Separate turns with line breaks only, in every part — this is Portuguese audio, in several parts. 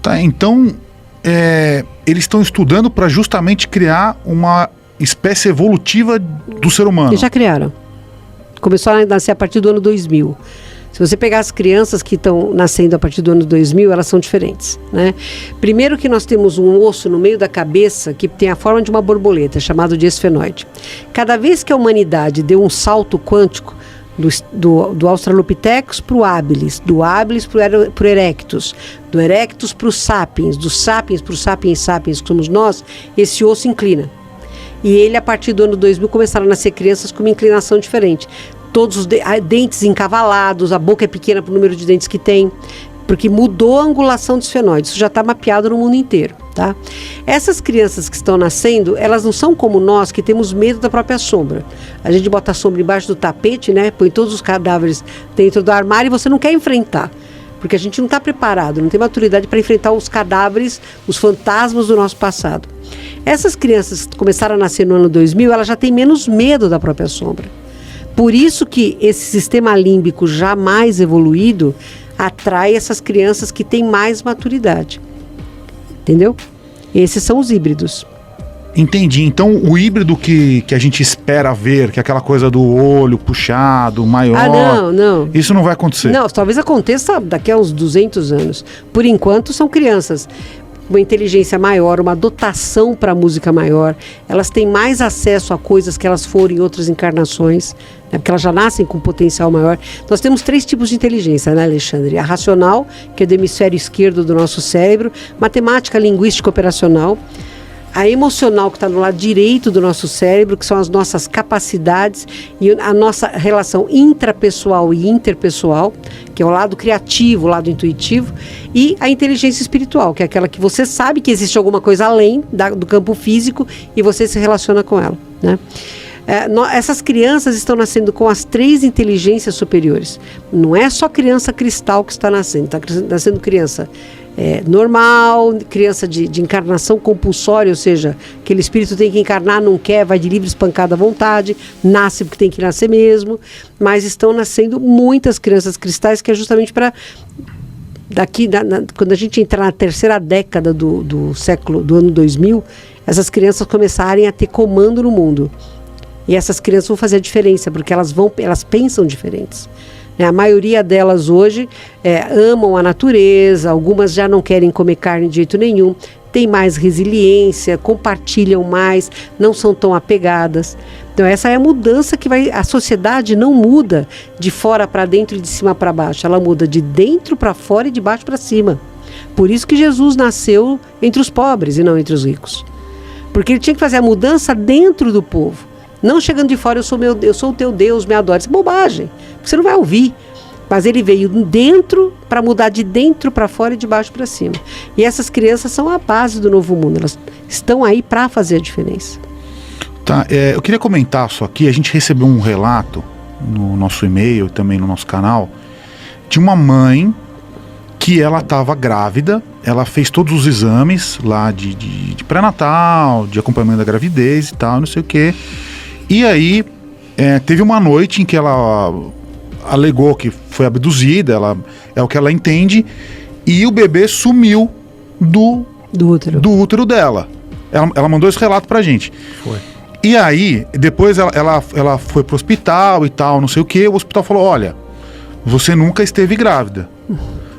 Tá, então, eles estão estudando para justamente criar uma espécie evolutiva do ser humano.
Eles já criaram. Começou a nascer a partir do ano 2000. Se você pegar as crianças que estão nascendo a partir do ano 2000, elas são diferentes, né? Primeiro que nós temos um osso no meio da cabeça que tem a forma de uma borboleta, chamado de esfenoide. Cada vez que a humanidade deu um salto quântico do Australopithecus para o habilis, do habilis para o erectus, do erectus para o sapiens, do sapiens para o sapiens sapiens, que somos nós, esse osso inclina. E ele, a partir do ano 2000, começaram a nascer crianças com uma inclinação diferente. Todos os dentes encavalados, a boca é pequena para o número de dentes que tem, porque mudou a angulação dos esfenoides. Isso já está mapeado no mundo inteiro, tá? Essas crianças que estão nascendo, elas não são como nós, que temos medo da própria sombra. A gente bota a sombra embaixo do tapete, né? Põe todos os cadáveres dentro do armário e você não quer enfrentar. Porque a gente não está preparado, não tem maturidade para enfrentar os cadáveres, os fantasmas do nosso passado. Essas crianças que começaram a nascer no ano 2000, elas já têm menos medo da própria sombra. Por isso que esse sistema límbico já mais evoluído atrai essas crianças que têm mais maturidade. Entendeu? Esses são os híbridos.
Entendi. Então, o híbrido que a gente espera ver, que é aquela coisa do olho puxado, maior...
Ah, não.
Isso não vai acontecer?
Não, talvez aconteça daqui a uns 200 anos. Por enquanto, são crianças. Uma inteligência maior, uma dotação para a música maior. Elas têm mais acesso a coisas que elas foram em outras encarnações, né? Porque elas já nascem com potencial maior. Nós temos 3 tipos de inteligência, né, Alexandre? A racional, que é do hemisfério esquerdo do nosso cérebro, matemática, linguística, operacional. A emocional, que está no lado direito do nosso cérebro, que são as nossas capacidades e a nossa relação intrapessoal e interpessoal, que é o lado criativo, o lado intuitivo, e a inteligência espiritual, que é aquela que você sabe que existe alguma coisa além do campo físico e você se relaciona com ela, né? Essas crianças estão nascendo com as 3 inteligências superiores. Não é só criança cristal que está nascendo, está nascendo criança normal, criança de encarnação compulsória, ou seja, aquele espírito tem que encarnar, não quer, vai de livre espancada à vontade, nasce porque tem que nascer mesmo, mas estão nascendo muitas crianças cristais, que é justamente para quando a gente entrar na terceira década do ano 2000, essas crianças começarem a ter comando no mundo. E essas crianças vão fazer a diferença, porque elas pensam diferentes. A maioria delas hoje amam a natureza, algumas já não querem comer carne de jeito nenhum, têm mais resiliência, compartilham mais, não são tão apegadas. Então essa é a mudança que a sociedade não muda de fora para dentro e de cima para baixo, ela muda de dentro para fora e de baixo para cima. Por isso que Jesus nasceu entre os pobres e não entre os ricos. Porque ele tinha que fazer a mudança dentro do povo. Não chegando de fora, eu sou o teu Deus, me adora. Isso é bobagem, porque você não vai ouvir. Mas ele veio dentro para mudar de dentro para fora e de baixo para cima. E essas crianças são a base do novo mundo. Elas estão aí para fazer a diferença.
Tá, eu queria comentar só aqui. A gente recebeu um relato no nosso e-mail e também no nosso canal de uma mãe que ela estava grávida. Ela fez todos os exames lá de pré-natal, de acompanhamento da gravidez e tal, não sei o quê. E aí, teve uma noite em que ela alegou que foi abduzida, é o que ela entende, e o bebê sumiu do útero dela. Ela mandou esse relato pra gente.
Foi.
E aí, depois ela foi pro hospital e tal, não sei o que, o hospital falou, olha, você nunca esteve grávida.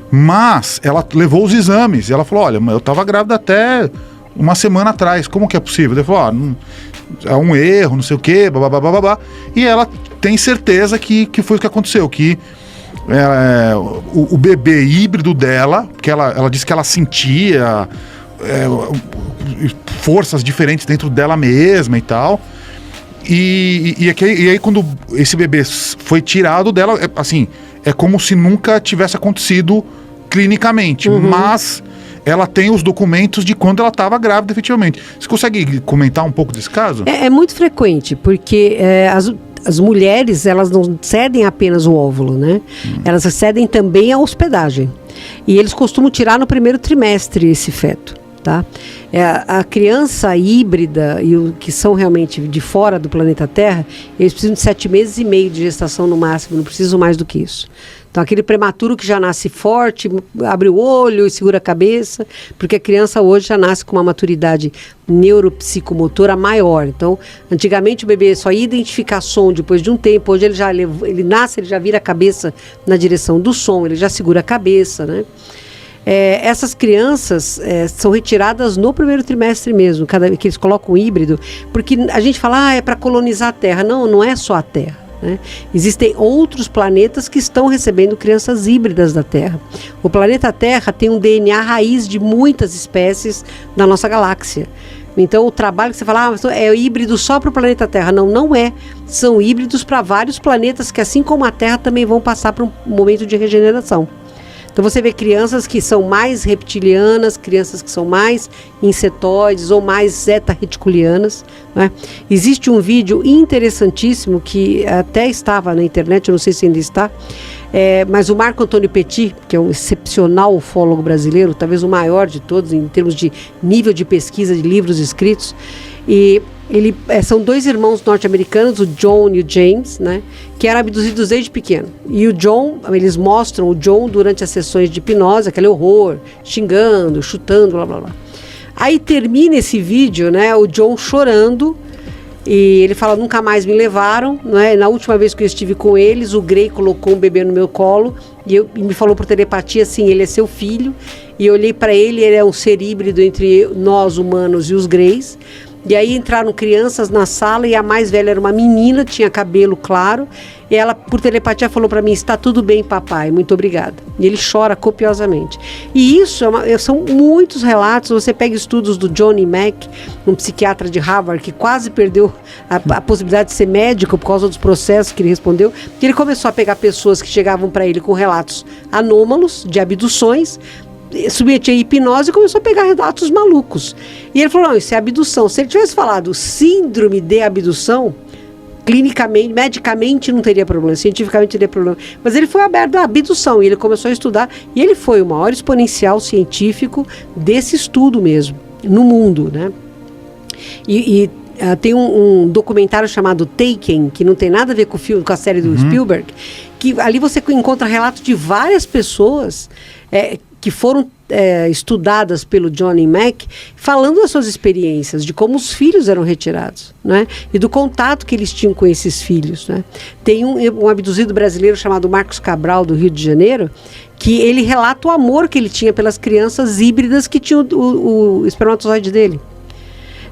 Mas ela levou os exames, e ela falou, olha, eu tava grávida até uma semana atrás, como que é possível? Ele falou, é um erro, não sei o que, babá. E ela tem certeza que foi o que aconteceu, que o bebê híbrido dela, porque ela disse que ela sentia forças diferentes dentro dela mesma e tal. E aí quando esse bebê foi tirado dela, assim, é como se nunca tivesse acontecido clinicamente, mas ela tem os documentos de quando ela estava grávida efetivamente. Você consegue comentar um pouco desse caso?
É muito frequente, porque as mulheres, elas não cedem apenas o óvulo, né? Elas cedem também a hospedagem. E eles costumam tirar no primeiro trimestre esse feto. Tá? A criança híbrida e o que são realmente de fora do planeta Terra, eles precisam de 7 meses e meio de gestação no máximo, não precisam mais do que isso. Então aquele prematuro que já nasce forte, abre o olho e segura a cabeça, porque a criança hoje já nasce com uma maturidade neuropsicomotora maior. Então antigamente o bebê só ia identificar som depois de um tempo, hoje ele nasce, ele já vira a cabeça na direção do som, ele já segura a cabeça, né? Essas crianças são retiradas no primeiro trimestre mesmo, cada vez que eles colocam o híbrido, porque a gente fala, é para colonizar a Terra. Não, não é só a Terra, né? Existem outros planetas que estão recebendo crianças híbridas da Terra. O planeta Terra tem um DNA raiz de muitas espécies da nossa galáxia. Então o trabalho que você fala, é híbrido só para o planeta Terra. Não, não é. São híbridos para vários planetas que, assim como a Terra, também vão passar por um momento de regeneração. Então você vê crianças que são mais reptilianas, crianças que são mais insetoides ou mais zeta-reticulianas, né? Existe um vídeo interessantíssimo que até estava na internet, eu não sei se ainda está, mas o Marco Antônio Petit, que é um excepcional ufólogo brasileiro, talvez o maior de todos em termos de nível de pesquisa de livros escritos, e são 2 irmãos norte-americanos, o John e o James, né, que eram abduzidos desde pequeno. E o John, eles mostram o John durante as sessões de hipnose, aquele horror, xingando, chutando, blá blá blá. Aí termina esse vídeo, né, o John chorando, e ele fala, nunca mais me levaram, né? Na última vez que eu estive com eles, o Grey colocou um bebê no meu colo e me falou por telepatia assim, ele é seu filho. E eu olhei para ele é um ser híbrido entre nós humanos e os Greys. E aí entraram crianças na sala e a mais velha era uma menina, tinha cabelo claro. E ela, por telepatia, falou para mim, está tudo bem, papai, muito obrigada. E ele chora copiosamente. E isso são muitos relatos. Você pega estudos do Johnny Mack, um psiquiatra de Harvard, que quase perdeu a possibilidade de ser médico por causa dos processos que ele respondeu. Que ele começou a pegar pessoas que chegavam para ele com relatos anômalos de abduções, submetia a hipnose e começou a pegar relatos malucos. E ele falou, não, isso é abdução. Se ele tivesse falado síndrome de abdução, clinicamente, medicamente não teria problema, cientificamente teria problema. Mas ele foi aberto à abdução e ele começou a estudar. E ele foi o maior exponencial científico desse estudo mesmo, no mundo, né? Tem um documentário chamado Taken, que não tem nada a ver com o filme, com a série do Spielberg, que ali você encontra relatos de várias pessoas que foram estudadas pelo Johnny Mack, falando das suas experiências, de como os filhos eram retirados, né? E do contato que eles tinham com esses filhos, né? Tem um abduzido brasileiro chamado Marcos Cabral, do Rio de Janeiro, que ele relata o amor que ele tinha pelas crianças híbridas que tinham o espermatozoide dele.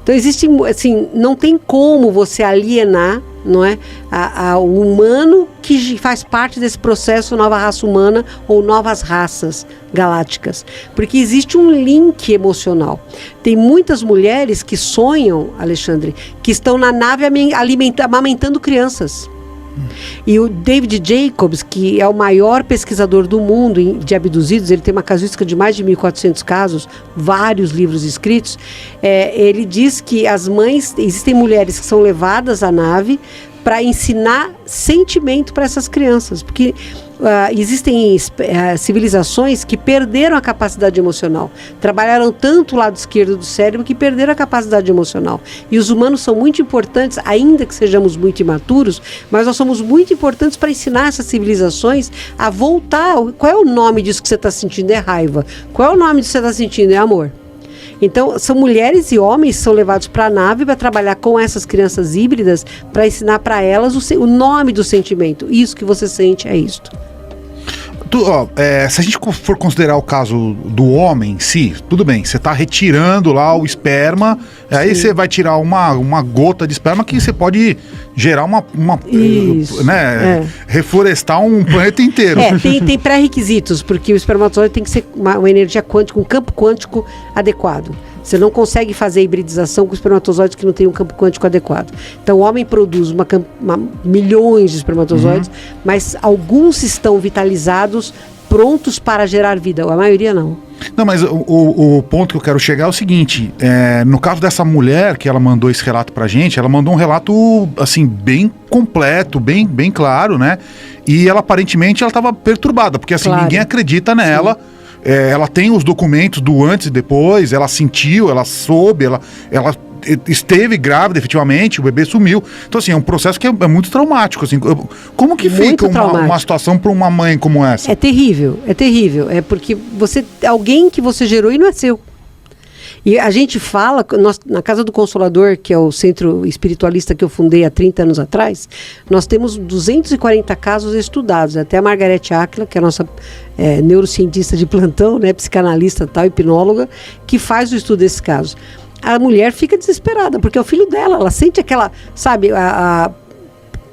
Então existe, assim, não tem como você alienar, não é, o humano que faz parte desse processo nova raça humana ou novas raças galácticas, porque existe um link emocional. Tem muitas mulheres que sonham, Alexandre, que estão na nave amamentando crianças. E o David Jacobs, que é o maior pesquisador do mundo de abduzidos, ele tem uma casuística de mais de 1.400 casos, vários livros escritos, ele diz que as mães, existem mulheres que são levadas à nave para ensinar sentimento para essas crianças, porque existem civilizações que perderam a capacidade emocional, trabalharam tanto o lado esquerdo do cérebro que perderam a capacidade emocional. E os humanos são muito importantes, ainda que sejamos muito imaturos, mas nós somos muito importantes para ensinar essas civilizações a voltar. Qual é o nome disso que você está sentindo? É raiva. Qual é o nome disso que você está sentindo? É amor. Então, são mulheres e homens que são levados para a nave para trabalhar com essas crianças híbridas para ensinar para elas o nome do sentimento. Isso que você sente é isto.
Se a gente for considerar o caso do homem em si, tudo bem, você está retirando lá o esperma, aí você vai tirar uma gota de esperma que você pode gerar reflorestar um planeta inteiro.
Tem pré-requisitos, porque o espermatozoide tem que ser uma energia quântica, um campo quântico adequado. Você não consegue fazer hibridização com espermatozoides que não tem um campo quântico adequado. Então o homem produz milhões de espermatozoides, mas alguns estão vitalizados, prontos para gerar vida, a maioria não.
Não, mas o ponto que eu quero chegar é o seguinte, no caso dessa mulher que ela mandou esse relato pra gente, ela mandou um relato, assim, bem completo, bem claro, né? E ela, aparentemente, ela estava perturbada, porque, assim, ninguém acredita nela. Sim. ela tem os documentos do antes e depois, ela sentiu, ela soube, ela esteve grávida efetivamente, o bebê sumiu. Então, assim, é um processo que é muito traumático. Assim. Como que
Muito
fica uma situação para uma mãe como essa?
É terrível, é terrível. É porque alguém que você gerou e não é seu. E a gente fala, na Casa do Consolador, que é o centro espiritualista que eu fundei há 30 anos atrás, nós temos 240 casos estudados. Até a Margarete Áquila, que é a nossa neurocientista de plantão, né, psicanalista tal, hipnóloga, que faz o estudo desses casos. A mulher fica desesperada, porque é o filho dela, ela sente aquela, sabe,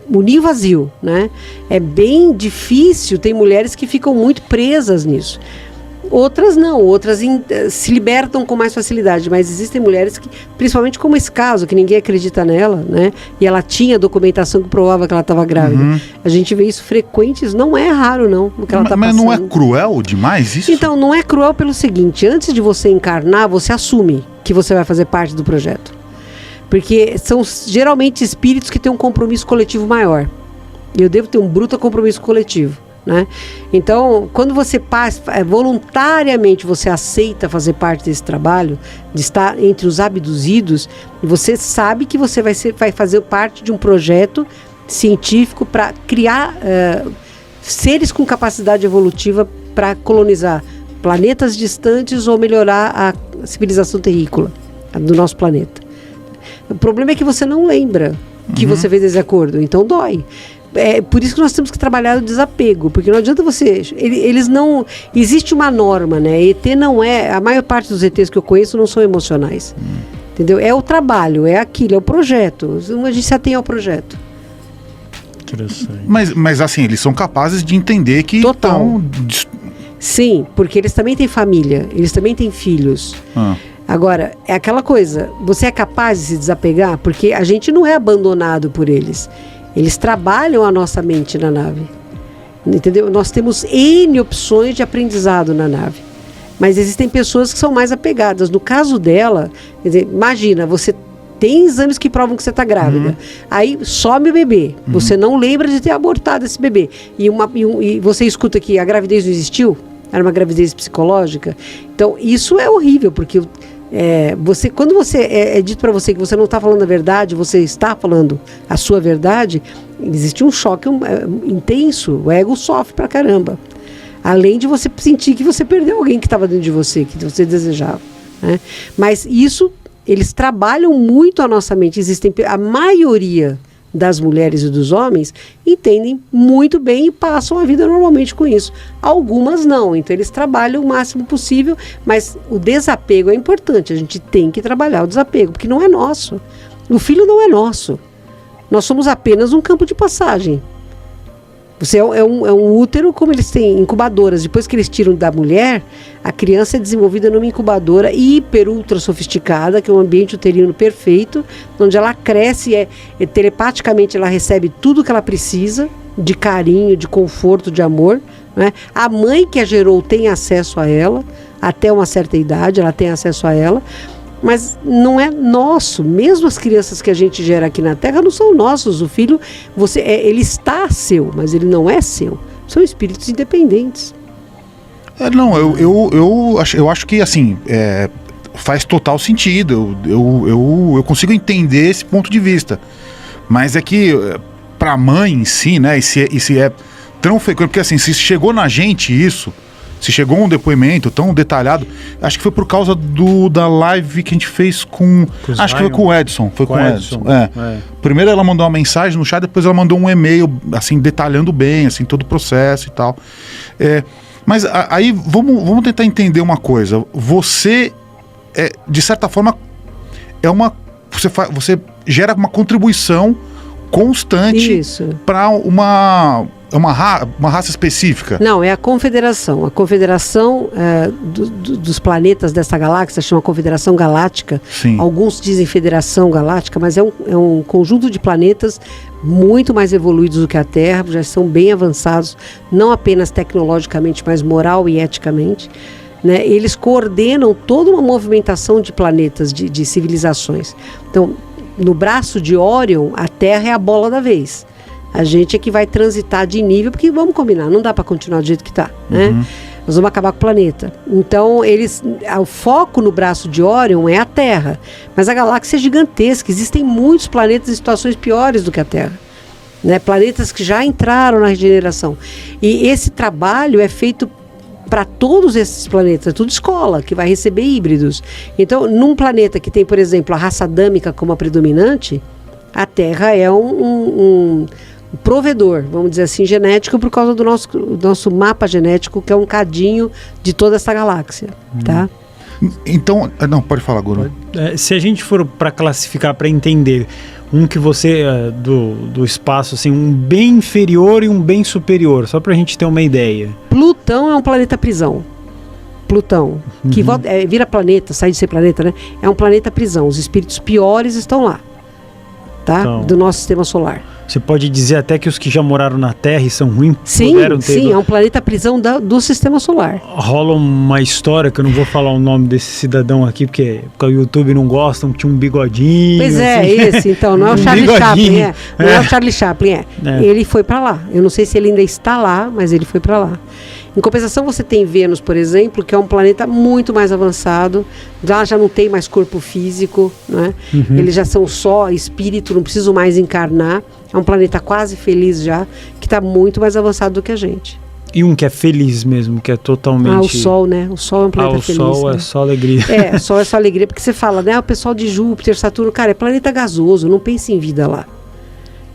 o ninho vazio, né? É bem difícil, tem mulheres que ficam muito presas nisso. Outras não, outras se libertam com mais facilidade, mas existem mulheres que, principalmente como esse caso, que ninguém acredita nela, né? E ela tinha documentação que provava que ela estava grávida. A gente vê isso frequente, isso não é raro não, o que ela está passando.
Mas não é cruel demais isso?
Então, não é cruel pelo seguinte, antes de você encarnar, você assume que você vai fazer parte do projeto. Porque são geralmente espíritos que têm um compromisso coletivo maior. E eu devo ter um bruto compromisso coletivo. Né? Então, quando você voluntariamente você aceita fazer parte desse trabalho, de estar entre os abduzidos, você sabe que você vai fazer parte de um projeto científico para criar seres com capacidade evolutiva para colonizar planetas distantes ou melhorar a civilização terrícola do nosso planeta. O problema é que você não lembra que você fez esse acordo, então dói. É por isso que nós temos que trabalhar o desapego, porque não adianta eles não, existe uma norma, né? ET não é, a maior parte dos ETs que eu conheço não são emocionais, entendeu? É o trabalho, é aquilo, é o projeto, a gente se atém ao projeto.
Interessante.
Mas assim, eles são capazes de entender que
Total. Sim, porque eles também têm família, eles também têm filhos. Agora, é aquela coisa, você é capaz de se desapegar? Porque a gente não é abandonado por eles. Eles trabalham a nossa mente na nave, entendeu? Nós temos N opções de aprendizado na nave, mas existem pessoas que são mais apegadas. No caso dela, quer dizer, imagina, você tem exames que provam que você está grávida, aí some o bebê, você não lembra de ter abortado esse bebê, e você escuta que a gravidez não existiu, era uma gravidez psicológica. Então isso é horrível, porque quando você é dito para você que você não está falando a verdade, você está falando a sua verdade, existe um choque intenso, o ego sofre pra caramba. Além de você sentir que você perdeu alguém que estava dentro de você, que você desejava, né? Mas isso, eles trabalham muito a nossa mente. A maioria das mulheres e dos homens entendem muito bem e passam a vida normalmente com isso. Algumas não, então eles trabalham o máximo possível, mas o desapego é importante, a gente tem que trabalhar o desapego, porque não é nosso. O filho não é nosso. Nós somos apenas um campo de passagem. Você é um útero, como eles têm incubadoras. Depois que eles tiram da mulher, a criança é desenvolvida numa incubadora hiper ultra sofisticada, que é um ambiente uterino perfeito, onde ela cresce telepaticamente ela recebe tudo que ela precisa, de carinho, de conforto, de amor, né? A mãe que a gerou tem acesso a ela, até uma certa idade ela tem acesso a ela, mas não é nosso. Mesmo as crianças que a gente gera aqui na Terra não são nossos. O filho, ele está seu, mas ele não é seu. São espíritos independentes.
Eu acho que assim faz total sentido. Eu consigo entender esse ponto de vista. Mas é que para a mãe em si, né? E se é tão frequente, porque assim, se chegou na gente isso. Se chegou um depoimento tão detalhado, acho que foi por causa da live que a gente fez com acho que foi com o Edson. Foi com o Edson. Primeiro ela mandou uma mensagem no chat, depois ela mandou um e-mail, assim, detalhando bem, assim, todo o processo e tal. Mas aí, vamos tentar entender uma coisa. Você, de certa forma, você gera uma contribuição constante para uma raça específica?
Não, é a confederação. A confederação dos planetas dessa galáxia chama Confederação Galáctica.
Sim.
Alguns dizem Federação Galáctica, mas é um conjunto de planetas muito mais evoluídos do que a Terra, já são bem avançados, não apenas tecnologicamente, mas moral e eticamente. Né? Eles coordenam toda uma movimentação de planetas, de civilizações. Então, no braço de Órion, a Terra é a bola da vez. A gente é que vai transitar de nível, porque vamos combinar, não dá para continuar do jeito que está, né? nós vamos acabar com o planeta. Então, o foco no braço de Órion é a Terra. Mas a galáxia é gigantesca, existem muitos planetas em situações piores do que a Terra. Né? Planetas que já entraram na regeneração. E esse trabalho é feito para todos esses planetas, é tudo escola, que vai receber híbridos. Então, num planeta que tem, por exemplo, a raça adâmica como a predominante, a Terra é um provedor, vamos dizer assim, genético, por causa do nosso mapa genético, que é um cadinho de toda essa galáxia, tá?
Então, não, pode falar, Guru.
Se a gente for para classificar, para entender, um que você, do espaço, assim, um bem inferior e um bem superior, só para a gente ter uma ideia.
Plutão é um planeta prisão. Plutão, que vira planeta, sai de ser planeta, né? É um planeta prisão, os espíritos piores estão lá, tá?
Então,
do nosso sistema solar.
Você pode dizer até que os que já moraram na Terra e são ruins
Sim, é um planeta prisão do sistema solar.
Rola uma história, que eu não vou falar o nome desse cidadão aqui, porque o YouTube não gosta, tinha um bigodinho.
Pois é,
assim.
esse, então, não é o Charlie Chaplin, não é o Charlie Chaplin, Ele foi para lá. Eu não sei se ele ainda está lá, mas ele foi para lá. Em compensação, você tem Vênus, por exemplo, que é um planeta muito mais avançado. Lá já não tem mais corpo físico, né? Eles já são só espírito, não precisam mais encarnar. É um planeta quase feliz já, que está muito mais avançado do que a gente.
E um que é feliz mesmo, que é totalmente...
o Sol, né? O Sol é um planeta feliz.
O Sol
né?
é só alegria.
O Sol é só alegria, porque você fala, né? O pessoal de Júpiter, Saturno, cara, é planeta gasoso, não pense em vida lá.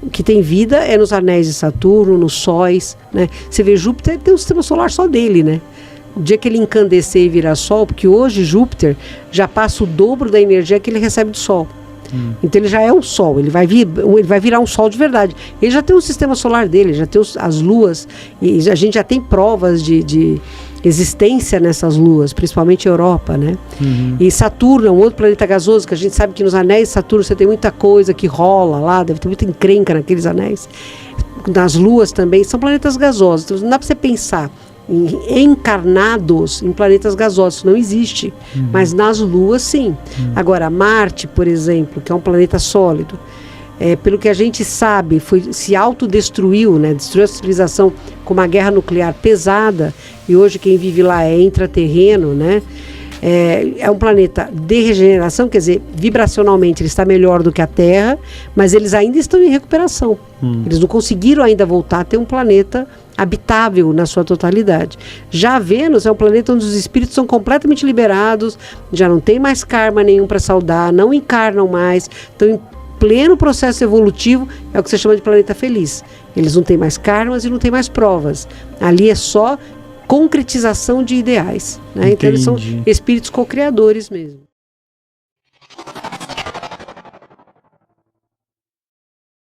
O que tem vida é nos anéis de Saturno, nos sóis, né? Você vê Júpiter, tem um sistema solar só dele, né? O dia que ele encandecer e virar Sol, porque hoje Júpiter já passa o dobro da energia que ele recebe do Sol. Então ele já é um Sol, ele vai virar um Sol de verdade. Ele já tem um sistema solar dele, já tem as luas, e a gente já tem provas de existência nessas luas, principalmente a Europa, né? E Saturno é um outro planeta gasoso, que a gente sabe que nos anéis de Saturno você tem muita coisa que rola lá, deve ter muita encrenca naqueles anéis. Nas luas também, são planetas gasosos, então não dá para você pensar encarnados em planetas gasosos, não existe, mas nas luas sim. Agora, Marte, por exemplo, que é um planeta sólido, pelo que a gente sabe, se autodestruiu, né? Destruiu a civilização com uma guerra nuclear pesada, e hoje quem vive lá é intraterreno, né? É um planeta de regeneração, quer dizer, vibracionalmente ele está melhor do que a Terra, mas eles ainda estão em recuperação. Eles não conseguiram ainda voltar a ter um planeta habitável na sua totalidade. Já Vênus é um planeta onde os espíritos são completamente liberados, já não tem mais karma nenhum para saudar, não encarnam mais, estão em pleno processo evolutivo, é o que você chama de planeta feliz. Eles não têm mais karmas e não têm mais provas. Ali é só concretização de ideais, né? Então eles são espíritos co-criadores mesmo.